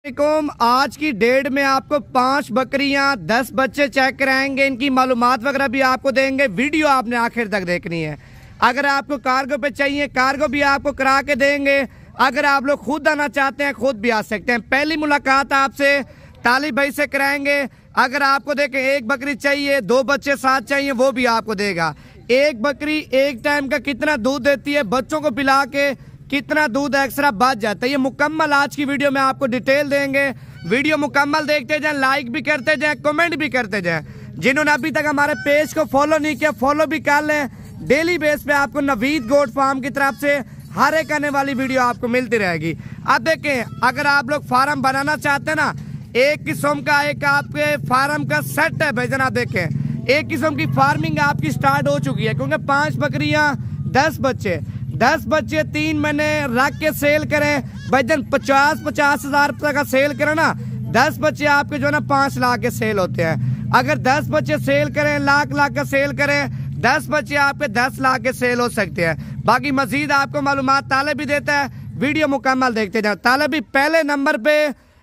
आज की डेट में आपको 5 बकरियां 10 बच्चे चेक कराएंगे। इनकी मालूमात वगैरह भी आपको देंगे। वीडियो आपने आखिर तक देखनी है। अगर आपको कार्गो पे चाहिए कार्गो भी आपको करा के देंगे। अगर आप लोग खुद आना चाहते हैं खुद भी आ सकते हैं। पहली मुलाकात आपसे तालिब भाई से कराएंगे। अगर आपको देखें एक बकरी चाहिए 2 बच्चे साथ चाहिए वो भी आपको देगा। एक बकरी एक टाइम का कितना दूध देती है, बच्चों को पिला के कितना दूध एक्स्ट्रा बच जाता है, ये मुकम्मल आज की वीडियो में आपको डिटेल देंगे। वीडियो मुकम्मल देखते जाएं, लाइक भी करते जाएं, कमेंट भी करते जाएं। जिन्होंने अभी तक हमारे पेज को फॉलो नहीं किया फॉलो भी कर लें। डेली बेस पे आपको नवीद गोट फार्म की तरफ से हर एक आने वाली वीडियो आपको मिलती रहेगी। अब देखें, अगर आप लोग फार्म बनाना चाहते हैं ना, एक किस्म का एक आपके फार्म का सेट है भाई जनाब। देखें एक किस्म की फार्मिंग आपकी स्टार्ट हो चुकी है, क्योंकि 5 बकरियां 10 बच्चे 3 महीने रख के सेल करें भाईजान 50 हजार रुपये का सेल करें ना, 10 बच्चे आपके जो है ना 5 लाख के सेल होते हैं। अगर 10 बच्चे सेल करें लाख का सेल करें 10 बच्चे आपके 10 लाख के सेल हो सकते हैं। बाकी मजीद आपको मालूमात ताले भी देता है। वीडियो मुकम्मल देखते जाओ। ताले भी पहले नंबर पे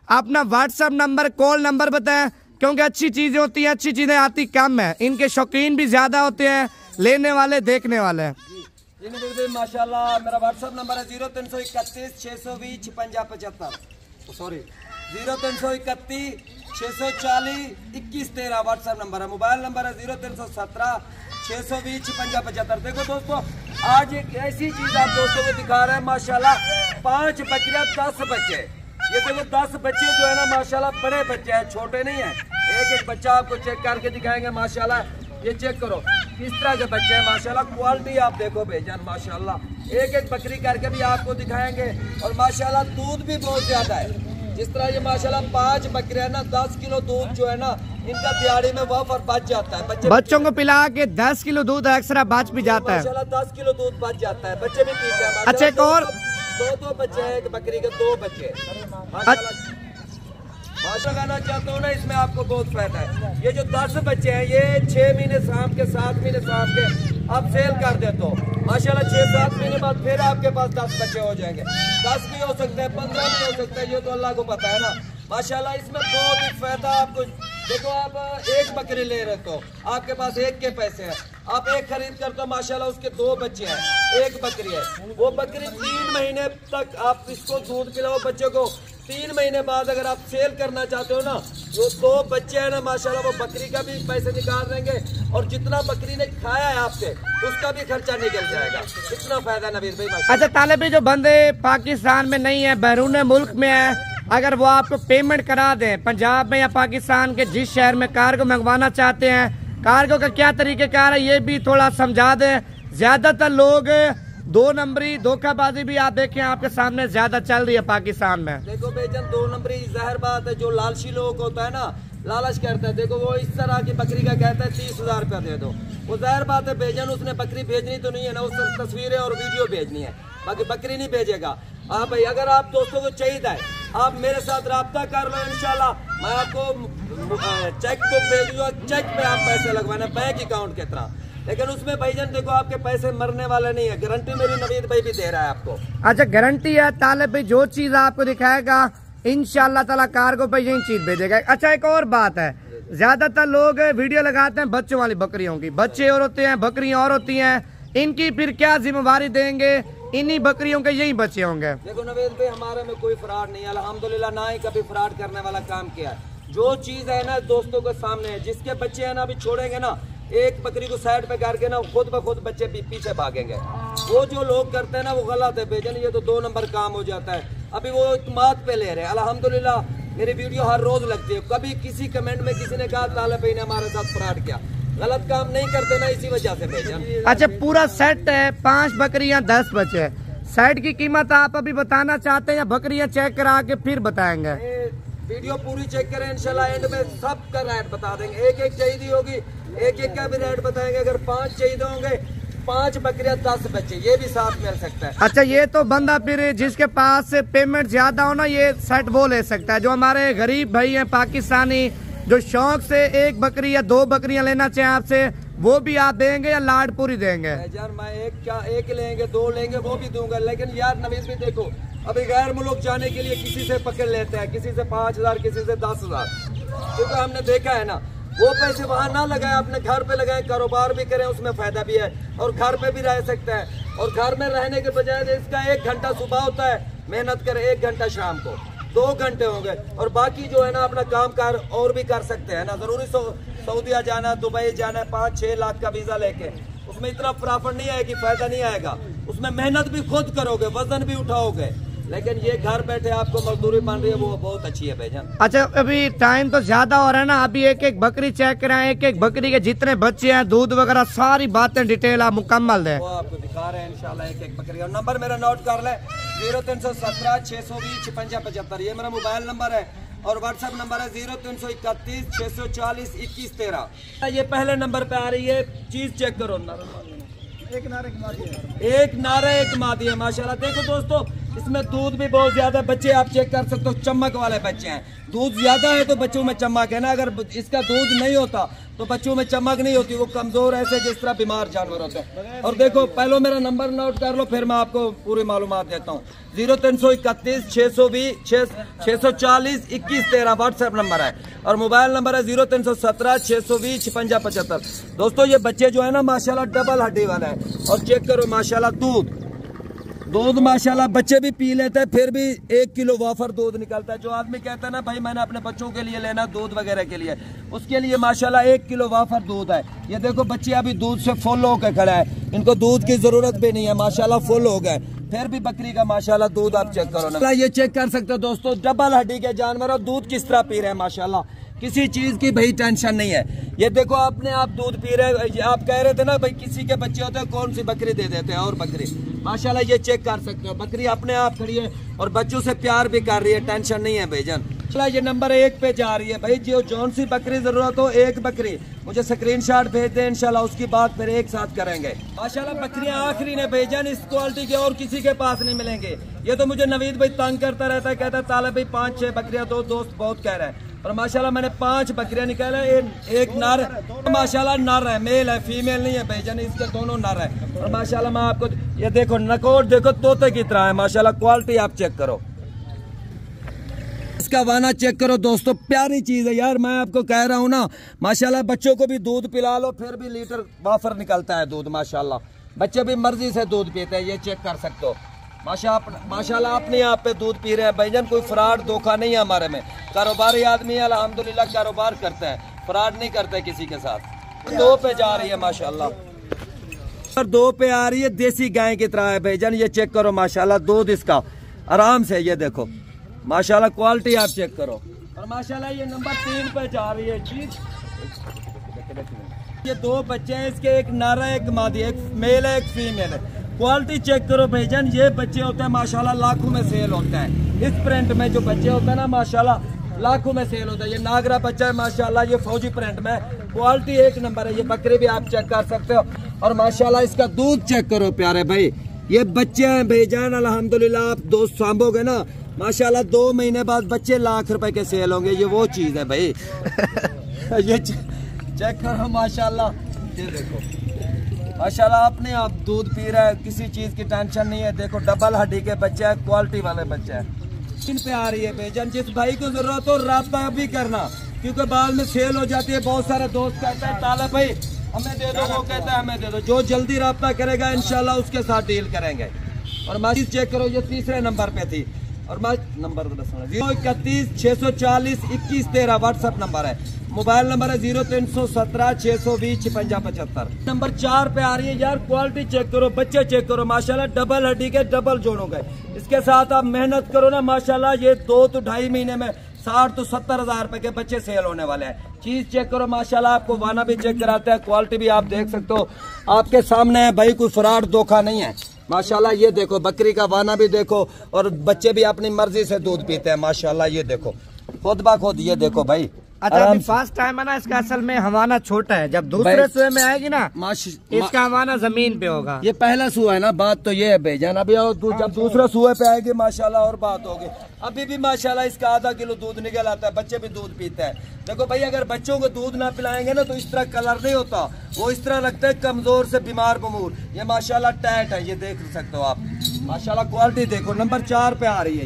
अपना व्हाट्सएप नंबर कॉल नंबर बताएं, क्योंकि अच्छी चीजें होती हैं, अच्छी चीजें आती कम है। इनके शौकीन भी ज्यादा होते हैं, लेने वाले देखने वाले। माशाल्लाह मेरा व्हाट्सएप नंबर है 0331 620 5675 सॉरी 0331 640 2113 व्हाट्सएप नंबर है। मोबाइल नंबर है 0317 620 5675। देखो दोस्तों, आज एक ऐसी चीज आप दोस्तों को दिखा रहे हैं। माशाल्लाह 5 बकरियां 10 बच्चे। ये देखो 10 बच्चे जो है ना माशाल्लाह बड़े बच्चे हैं, छोटे नहीं है। एक बच्चा आपको चेक करके दिखाएंगे। माशाल्लाह ये चेक करो किस तरह के बच्चे हैं। माशाल्लाह क्वालिटी आप देखो बेजान। माशाल्लाह एक बकरी करके भी आपको दिखाएंगे। और माशाल्लाह दूध भी बहुत ज्यादा है। जिस तरह ये माशाल्लाह 5 बकरियां ना 10 किलो दूध जो है ना इनका दिहाड़ी में वफर बच जाता है। बच्चों को पिला के 10 किलो दूध एक्स्ट्रा बच भी जाता है। माशाल्लाह 10 किलो दूध बच जाता है, बच्चे भी पीते हैं। अच्छा एक और 2 बच्चे हैं, एक बकरी के 2 बच्चे। माशा कहना चाहता हूँ ना, इसमें आपको बहुत फायदा है। ये जो 10 बच्चे हैं ये 6 महीने सांप के 7 महीने सांप के आप सेल कर दे तो माशाल्लाह 6-7 महीने बाद फिर आपके पास 10 बच्चे हो जाएंगे। 10 भी हो सकते हैं, 15 भी हो सकते हैं, ये तो अल्लाह को पता है ना। माशाल्लाह इसमें बहुत ही फायदा आपको। देखो आप एक बकरी ले रहे तो आपके पास एक के पैसे हैं, आप एक खरीद कर तो माशाल्लाह उसके 2 बच्चे हैं, एक बकरी है। वो बकरी 3 महीने तक आप इसको दूध पिलाओ बच्चे को। 3 महीने बाद अगर आप सेल करना चाहते हो ना, जो 2 बच्चे हैं ना माशाल्लाह वो बकरी का भी पैसे निकाल देंगे और जितना बकरी ने खाया है आपसे उसका भी खर्चा निकल जाएगा। इतना फायदा नवीद भाई। अच्छा ताले भी जो बंदे पाकिस्तान में नहीं है, बैरून मुल्क में है, अगर वो आपको पेमेंट करा दें पंजाब में या पाकिस्तान के जिस शहर में कार्गो मंगवाना चाहते हैं, कार्गो का क्या तरीक़ेकार है ये भी थोड़ा समझा दें। ज्यादातर लोग 2 नंबरी धोखाबाजी भी आप देखें आपके सामने ज्यादा चल रही है पाकिस्तान में। देखो बेजन 2 नंबरी जाहिर बात है, जो लालची लोग होता है ना लालच करता है। देखो वो इस तरह की बकरी का कहता है 30 हजार रुपया दे दो। वो जाहिर बात है बेजन उसने बकरी भेजनी तो नहीं है ना, उस तस्वीरें और वीडियो भेजनी है, बाकी बकरी नहीं भेजेगा। हाँ भाई, अगर आप दोस्तों को चाहिए है आप मेरे साथ रब्ता कर लो, इंशाल्लाह मैं आपको चेक बुक भेजूंगा। चेक पे आप पैसे लगवाना बैंक अकाउंट की तरह, लेकिन उसमें भाईजान देखो आपके पैसे मरने वाले नहीं है। गारंटी मेरी नवीद भाई भी दे रहा है आपको। अच्छा गारंटी है तालिब भाई, जो चीज आपको दिखाएगा इंशाल्लाह ताला कार्गो पे यही चीज भेजेगा। अच्छा एक और बात है, ज्यादातर लोग वीडियो लगाते हैं बच्चों वाली बकरियों की। बच्चे और होते हैं बकरियां और होती हैं, इनकी फिर क्या जिम्मेवारी देंगे? इन्हीं बकरियों के यही बच्चे होंगे। देखो नवीद भाई हमारे में कोई फ्रॉड नहीं है अल्हम्दुलिल्लाह, ना ही कभी फ्रॉड करने वाला काम किया है। जो चीज है ना दोस्तों के सामने है, जिसके बच्चे है ना अभी छोड़ेंगे ना एक बकरी को साइड पे करके ना खुद ब खुद बच्चे पीछे भागेंगे। वो जो लोग करते हैं ना वो गलत है बेजन, ये तो 2 नंबर काम हो जाता है। अभी वो इत्माद पे ले रहे हैं। अल्हम्दुलिल्लाह मेरी वीडियो हर रोज लगती है। कभी किसी कमेंट में किसी ने कहा तालिब भाई ने हमारे साथ फ्रॉड किया, गलत काम नहीं करते ना, इसी वजह से बेजन। अच्छा पूरा सेट है 5 बकरियां 10 बच्चे। सेट की कीमत आप अभी बताना चाहते हैं या बकरियां चेक करा के फिर बताएंगे? वीडियो पूरी चेक करें इंशाल्लाह, एंड में सबका रेट बता देंगे। एक चाहिए होगी एक का भी रेट बताएंगे। अगर 5 चाहिए होंगे 5 बकरियां 10 बच्चे ये भी साथ मिल सकता है। अच्छा ये तो बंदा फिर जिसके पास पेमेंट ज्यादा हो ना ये सेट वो ले सकता है। जो हमारे गरीब भाई हैं पाकिस्तानी जो शौक से 1 बकरी या 2 बकरियां लेना चाहें आपसे, वो भी आप देंगे या लाड पूरी देंगे? यार मैं एक लेंगे 2 लेंगे वो भी दूंगा, लेकिन यार नवीद भी देखो अभी गैर मुल्क जाने के लिए किसी से पकड़ लेते हैं, किसी से 5,000, किसी से 10,000, क्योंकि हमने देखा है ना, वो पैसे वहाँ ना लगाए, अपने घर पे लगाए, कारोबार भी करें, उसमें फायदा भी है और घर पे भी रह सकते हैं। और घर में रहने के बजाय इसका 1 घंटा सुबह होता है, मेहनत करें, 1 घंटा शाम को, 2 घंटे होंगे, और बाकी जो है ना अपना काम कार और भी कर सकते हैं ना। जरूरी सऊदीया जाना, दुबई जाना, 5-6 लाख का वीजा लेके, उसमें इतना प्रॉफिट नहीं है कि फायदा नहीं आएगा। उसमें मेहनत भी खुद करोगे, वजन भी उठाओगे, लेकिन ये घर बैठे आपको मजदूरी बन रही है, वो बहुत अच्छी है भाईजान। अच्छा, अभी टाइम तो ज्यादा हो रहा है ना, अभी एक एक बकरी चेक कराएं, एक एक बकरी के जितने बच्चे हैं, दूध वगैरह सारी बातें डिटेल आप मुकम्मल दें। वो आपको दिखा रहे हैं इंशाल्लाह एक एक बकरी। और नंबर मेरा नोट कर ले, 0317 620 56 75, ये मेरा मोबाइल नंबर है। और व्हाट्सएप नंबर है 0331 640 21 13। ये पहले नंबर पे आ रही है, चीज चेक करो, एक नारा एक मादी है माशाल्लाह। देखो दोस्तों, इसमें दूध भी बहुत ज्यादा, बच्चे आप चेक कर सकते हो, चमक वाले बच्चे हैं। दूध ज्यादा है तो बच्चों में चमक है ना, अगर इसका दूध नहीं होता तो बच्चों में चमक नहीं होती, वो कमजोर ऐसे जिस तरह बीमार जानवर होते हैं। और देखो, पहले मेरा नंबर नोट कर लो, फिर मैं आपको पूरी मालूमात देता हूँ। 0331 620 640 21 13 व्हाट्सएप नंबर है, और मोबाइल नंबर है 0317 620 56 75। दोस्तों, ये बच्चे जो है ना माशाल्लाह डबल हड्डी वाला है, और चेक करो माशाल्लाह दूध माशाल्लाह बच्चे भी पी लेते हैं, फिर भी 1 किलो वाफर दूध निकलता है। जो आदमी कहता है ना भाई मैंने अपने बच्चों के लिए लेना दूध वगैरह के लिए, उसके लिए माशाल्लाह 1 किलो वाफर दूध है। ये देखो बच्चे अभी दूध से फुल होकर खड़ा है, इनको दूध की जरूरत भी नहीं है, माशाल्लाह फुल हो गए, फिर भी बकरी का माशाल्लाह दूध आप चेक करो ना। ये चेक कर सकते हो दोस्तों, डबल हड्डी के जानवर और दूध किस तरह पी रहे हैं माशाल्लाह, किसी चीज की भाई टेंशन नहीं है। ये देखो अपने आप दूध पी रहे, आप कह रहे थे ना भाई किसी के बच्चे होते हैं कौन सी बकरी दे देते हैं, और बकरी माशाल्लाह ये चेक कर सकते हो, बकरी अपने आप खड़ी है और बच्चों से प्यार भी कर रही है, टेंशन नहीं है भाईजान। चला ये नंबर 1 पे जा रही है भाई, जो जौन सी बकरी जरूरत हो, एक बकरी मुझे स्क्रीनशॉट भेज दे, इंशाल्लाह उसकी बात फिर एक साथ करेंगे। माशाल्लाह बकरियां आखिरी ने भाईजान, इस क्वालिटी के और किसी के पास नहीं मिलेंगे। ये तो मुझे नवीद भाई तंग करता रहता है, कहता है ताले भाई 5-6 बकरियां दो, दोस्त बहुत कह रहे हैं, और माशाल्लाह मैंने 5 बकरियां निकाला, एक नर माशाल्लाह नर है, मेल है, फीमेल नहीं है भाईजान, इसके दोनों नर है। और माशाल्लाह मैं आपको ये देखो नकोर देखो तोते की तरह है माशाल्लाह, क्वालिटी आप चेक करो, इसका वाना चेक करो दोस्तों, प्यारी चीज है यार। मैं आपको कह रहा हूँ ना माशाल्लाह, बच्चों को भी दूध पिला लो फिर भी लीटर वाफर निकलता है दूध माशाल्लाह, बच्चे भी मर्जी से दूध पीते हैं, ये चेक कर सकते हो माशाल्लाह। अपने आप पे दूध पी रहे हैं भाईजान, कोई फ्रॉड धोखा नहीं है हमारे में, कारोबारी आदमी है अल्हम्दुलिल्लाह, कारोबार करते हैं, फ्रॉड नहीं करते किसी के साथ। 2 पे जा रही है माशाल्लाह, और 2 पे आ रही है, देसी गाय की तरह है भाईजान, ये चेक करो माशाल्लाह, दूध इसका आराम से, ये देखो माशाल्लाह क्वालिटी आप चेक करो। और माशाल्लाह ये नंबर 3 पे जा रही है चीज, ये 2 बच्चे हैं इसके, एक नारा एक मादी, एक मेल है एक फीमेल है, क्वालिटी चेक करो भाईजान। ये बच्चे होते हैं माशाल्लाह लाखों में सेल होते हैं, इस प्रिंट में जो बच्चे होते हैं ना माशाल्लाह लाखों में सेल होता है। ये नागरा बच्चा है माशाल्लाह, ये फौजी प्रिंट में, क्वालिटी 1 नंबर है। ये बकरी भी आप चेक कर सकते हो, और माशाल्लाह इसका दूध चेक करो प्यारे भाई, ये बच्चे हैं भाईजान अल्हम्दुलिल्लाह, आप दोस्त सांभोगे ना माशाल्लाह 2 महीने बाद बच्चे लाख रुपए के सेल होंगे, ये वो चीज है भाई। ये चेक करो माशाल्लाह, ये देखो माशाल्लाह अपने आप दूध पी रहा है, किसी चीज की टेंशन नहीं है। देखो डबल हड्डी के बच्चे हैं, क्वालिटी वाले बच्चे हैं। इन पे आ रही है भाईजान, जिस भाई को जरूरत हो राब्ता भी करना, क्योंकि बाद में सेल हो जाती है। बहुत सारे दोस्त कहते हैं ताला भाई हमें दे दो, वो कहता है हमें दे दो, जो जल्दी राब्ता करेगा इंशाल्लाह उसके साथ डील करेंगे। और माजी चेक करो, ये 3रे नंबर पे थी, और मैं नंबर 031 640 21 13 व्हाट्सएप नंबर है, मोबाइल नंबर है 0317 620 56 75। नंबर 4 पे आ रही है यार, क्वालिटी चेक करो, बच्चे चेक करो माशाल्लाह, डबल हड्डी के डबल जोड़ों गए, इसके साथ आप मेहनत करो ना माशाल्लाह, ये 2 तो 2.5 महीने में 60 तो 70 हजार रुपए के बच्चे सेल होने वाले हैं। चीज चेक करो माशाल्लाह, आपको वाना भी चेक कराते हैं, क्वालिटी भी आप देख सकते हो, आपके सामने है भाई, कोई फ्रॉड धोखा नहीं है माशाल्लाह। ये देखो बकरी का वाना भी देखो, और बच्चे भी अपनी मर्जी से दूध पीते हैं माशाल्लाह। ये देखो खुद बा खुद, ये देखो भाई। अच्छा अभी फर्स्ट टाइम है ना, इसका असल में हवाना छोटा है, जब दूसरे सुए में आएगी ना इसका हवाना जमीन पे होगा। ये पहला सुआ है ना, बात तो ये है भाईजान। अभी जब दूसरा सुए पे आएगी माशाल्लाह और बात होगी। अभी भी माशाल्लाह इसका आधा किलो दूध निकल आता है, बच्चे भी दूध पीते हैं। देखो भाई अगर बच्चों को दूध ना पिलाएंगे ना तो इस तरह कलर नहीं होता, वो इस तरह लगता है कमजोर से बीमार बमूर। ये माशाल्लाह टैट है, ये देख सकते हो आप माशाल्लाह क्वालिटी देखो, नंबर 4 पे आ रही है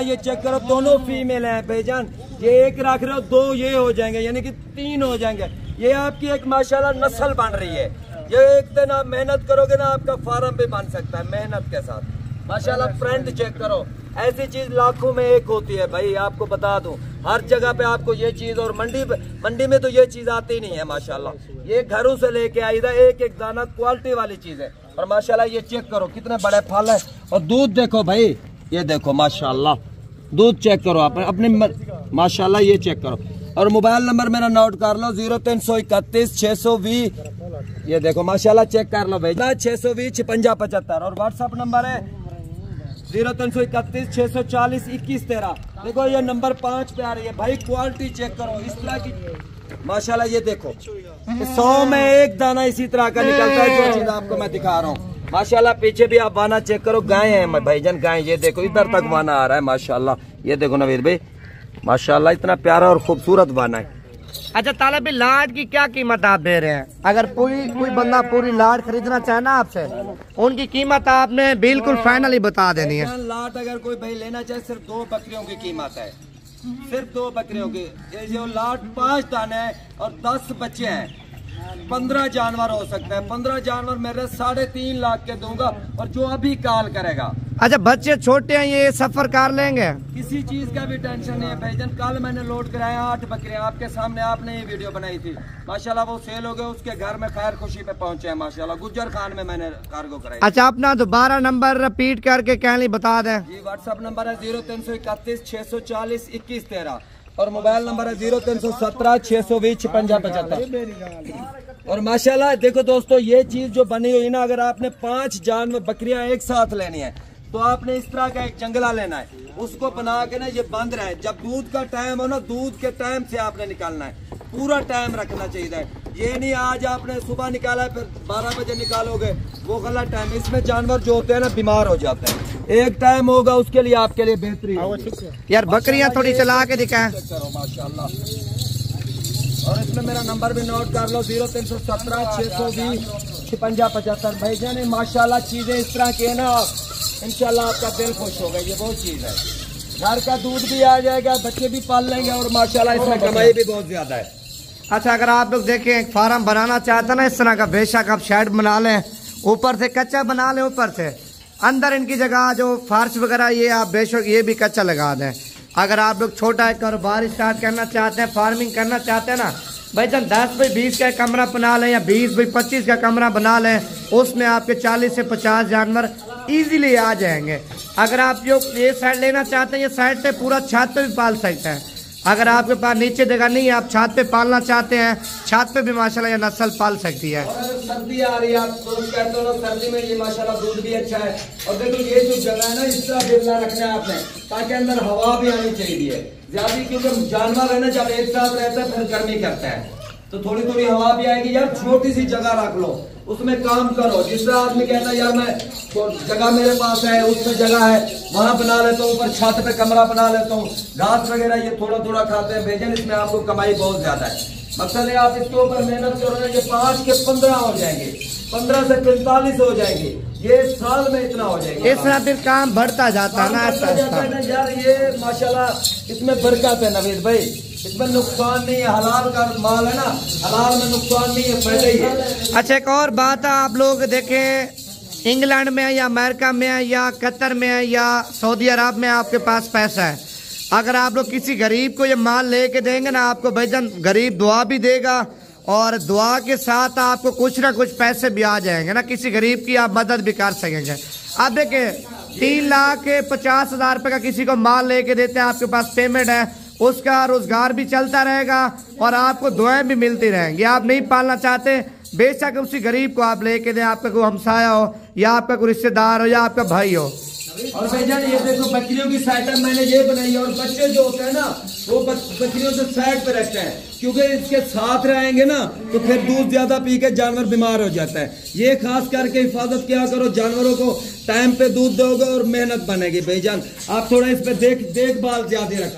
ये चेक करो, दोनों फीमेल हैं भाईजान। ये एक रख रहे हो, 2 ये हो जाएंगे, यानी कि 3 हो जाएंगे। ये आपकी एक माशाल्लाह नस्ल बन रही है। ये एक दिन आप मेहनत करोगे ना, आपका फार्म भी बन सकता है मेहनत के साथ। माशाल्लाह फ्रंट चेक करो, ऐसी चीज लाखों में एक होती है भाई, आपको बता दूं। हर जगह पे आपको ये चीज, और मंडी में तो ये चीज आती नहीं है माशाल्लाह। ये घरों से लेके आई था, एक एक दाना क्वालिटी वाली चीज है। और माशाल्लाह ये चेक करो कितने बड़े फल है, और दूध देखो भाई, ये देखो माशाल्लाह दूध चेक करो आप अपने माशाल्लाह, ये चेक करो। और मोबाइल नंबर मेरा नोट कर लो, 0331 620, ये देखो माशाल्लाह चेक कर लो भाई, 620 5675। और व्हाट्सएप नंबर है 0331 640 2113। देखो ये नंबर 5 पे आ रही है भाई। क्वालिटी चेक करो इस तरह की माशाल्लाह, ये देखो 100 में एक दाना इसी तरह का निकलता है, जो चीज आपको मैं दिखा रहा हूँ माशाल्लाह। पीछे भी आप वाना चेक करो, गाय है भाईजान, गाय। ये देखो इधर तक वाना आ रहा है माशाल्लाह। ये देखो नवीर भाई माशाल्लाह, इतना प्यारा और खूबसूरत वाना है। अच्छा ताला भी लाट की क्या कीमत आप दे रहे हैं? अगर कोई बंदा पूरी लाट खरीदना चाहे ना आपसे, उनकी कीमत आपने बिल्कुल फाइनली बता देनी है। लाट अगर कोई भाई लेना चाहे, सिर्फ 2 बकरियों की कीमत है, सिर्फ 2 बकरियों की। ये जो लाट 5 दाने है और 10 बच्चे हैं, 15 जानवर हो सकता है। 15 जानवर मेरे 3.5 लाख के दूंगा, और जो अभी कॉल करेगा। अच्छा बच्चे छोटे हैं, ये सफर कर लेंगे, किसी चीज का भी टेंशन नहीं है भाईजान। कल मैंने लोड कराया 8 बकरियां, आपके सामने, आपने ये वीडियो बनाई थी माशाल्लाह। वो सेल हो गए, उसके घर में खैर खुशी पे पहुंचे हैं माशाल्लाह। गुज्जर खान में मैंने कार्गो कराई। अच्छा अपना दोबारा नंबर रिपीट करके कहली बता दें। जी व्हाट्सएप नंबर है 0331 640 2113, और मोबाइल नंबर है 0317 620 5675। और माशाल्लाह देखो दोस्तों, ये चीज जो बनी हुई ना, अगर आपने 5 जानवर बकरियां एक साथ लेनी है, तो आपने इस तरह का एक जंगला लेना है, उसको बना के ना ये बंद रहे। जब दूध का टाइम हो ना, दूध के टाइम से आपने निकालना है, पूरा टाइम रखना चाहिए। ये नहीं आज आपने सुबह निकाला है फिर 12 बजे निकालोगे, वो गलत टाइम। इसमें जानवर जो होते हैं ना बीमार हो जाते हैं। एक टाइम होगा उसके लिए, आपके लिए बेहतरीन। यार बकरियां थोड़ी चला के दिखाएं माशाल्लाह। और इसमें मेरा नंबर भी नोट कर लो, 0317 620 5675। भाईजान माशाल्लाह चीजें इस तरह की है ना, इंशाल्लाह आपका दिल खुश होगा। ये बहुत चीज है, घर का दूध भी आ जाएगा, बच्चे भी पाल लेंगे, और माशाल्लाह इसमें कमाई भी बहुत ज्यादा है। अच्छा अगर आप लोग देखें एक फार्म बनाना चाहते हैं ना इस तरह का, बेशक आप शेड बना लें, ऊपर से कच्चा बना लें, ऊपर से अंदर इनकी जगह जो फार्श वगैरह ये आप बेशक ये भी कच्चा लगा दें। अगर आप लोग छोटा एक कारोबार स्टार्ट करना चाहते हैं, फार्मिंग करना चाहते हैं ना भाई, 10 बाई 20 का कमरा बना लें, या 20 बाई 25 का कमरा बना लें, उसमें आपके 40 से 50 जानवर इजीली आ जाएंगे। अगर आप जो ये साइड लेना चाहते हैं, ये साइड पे पूरा छत पे भी पाल सकते हैं। अगर आपके पास नीचे जगह नहीं है, आप छत पे पालना चाहते हैं, छत पे भी माशाल्लाह ये नस्ल पाल सकती है। और अगर सर्दी आ रही है, आप तो कहते हो ना, सर्दी में ये माशाल्लाह दूध भी अच्छा है। और देखो ये जो जगह है ना, इस तरह बिरला रखना है आपने, ताकि अंदर हवा भी आनी चाहिए ज्यादा, क्योंकि जानवर है ना जब एक साथ रहता है फिर गर्मी करता है, तो थोड़ी थोड़ी हवा भी आएगी। यार छोटी सी जगह रख लो, उसमें काम करो। जिस आदमी कहता है यार मैं जगह मेरे पास है, उसमें जगह है, वहां बना लेता हूँ, ऊपर छत पे कमरा बना लेता हूँ, घास वगैरह ये थोड़ा थोड़ा खाते हैं भेजन, इसमें आपको कमाई बहुत ज्यादा है। मकसद है आप इसके ऊपर मेहनत करोगे, ये 5 के 15 हो जाएंगे, 15 से 45 हो जाएंगे, ये साल में इतना हो जाएगा। इस तरह फिर काम बढ़ता जाता है ना यार। ये माशाल्लाह इसमें बरकत है नवीद भाई, इसमें नुकसान नहीं है, हलाल का माल है ना, हलाल में नुकसान नहीं है, फायदा ही है। अच्छा एक और बात है, आप लोग देखें इंग्लैंड में है या अमेरिका में है या कतर में है या सऊदी अरब में आपके पास पैसा है, अगर आप लोग किसी गरीब को ये माल लेके देंगे ना, आपको भाईजान गरीब दुआ भी देगा, और दुआ के साथ आपको कुछ ना कुछ पैसे भी आ जाएंगे ना, किसी गरीब की आप मदद भी कर सकेंगे। अब देखिए 3,50,000 रुपये का किसी को माल लेके देते हैं, आपके पास पेमेंट है, उसका रोजगार भी चलता रहेगा और आपको दुआएं भी मिलती रहेंगी। आप नहीं पालना चाहते, बेशक उसी गरीब को आप लेके दें, आपका कोई हमसाया हो या आपका कोई रिश्तेदार हो या आपका भाई हो। और भाईजान ये देखो बकरियों की सेटअप मैंने ये बनाई है, और बच्चे जो होते हैं ना वो बकरियों से साइड पे रखते हैं, क्योंकि इसके साथ रहेंगे ना तो फिर दूध ज्यादा पी के जानवर बीमार हो जाता है। ये खास करके हिफाजत क्या करो, जानवरों को टाइम पे दूध दोगे और मेहनत बनेगी भाईजान। आप थोड़ा इस पे देखभाल ज्यादा रखो।